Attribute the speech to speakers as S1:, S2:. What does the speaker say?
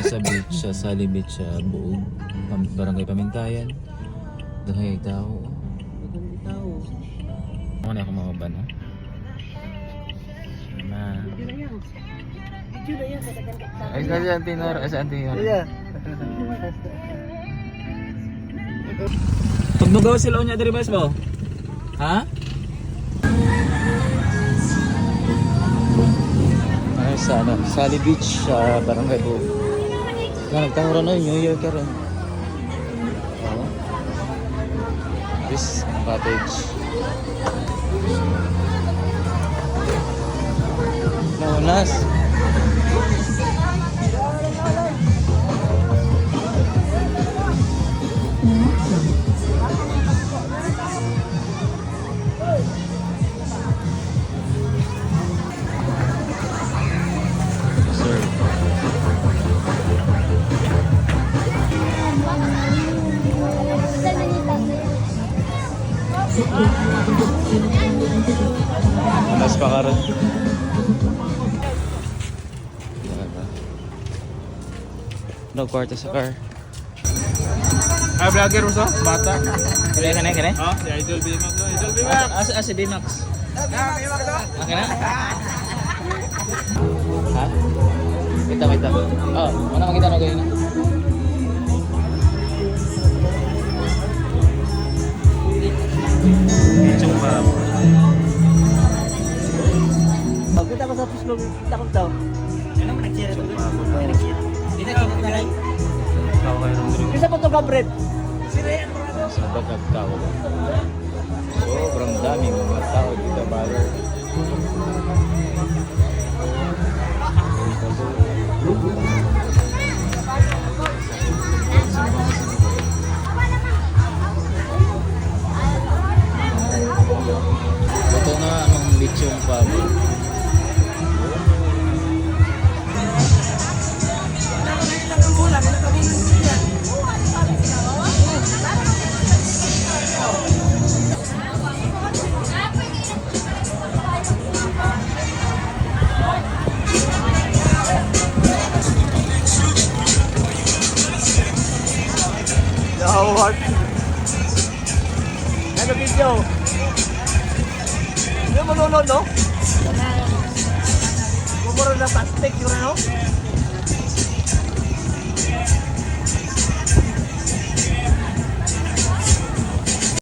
S1: sa beach, sa Sally Beach, sa Buog, Barangay Pamintayan. Dahil tao. Ako na ako mababa na. Ay, kasi Antinor. Ay, sa Antinor. Pag magawa sila unya dari mas mo? Ha? Ay, sa ano, Sally Beach sa Barangay Buog. Nagtanguran na New Year karon. Oh. This cottage. Naunas. Mas pa karon. No kwarto sa car.
S2: Ah, vlogger mo so? Bata.
S1: Kaya ka na?
S2: Oh, si Idol B-Max. Idol B-Max.
S1: Si B-Max.
S2: B-Max to.
S1: Okay na? Ha? Kita. Oh, mana makita na kayo na?
S2: Chumba.
S3: Kita ko sa puslog, kita ko daw. Ano man nag-share ito? Hindi na kinakain.
S2: Tao kayo ng drink.
S3: Isa pa ito kabret.
S1: Sa bagag tao. Sobrang daming mga tao dito, brother. Ito na ang lechon pabo.
S3: Howard. Ano video? Ano mo no? Kumuro na plastic yun ano?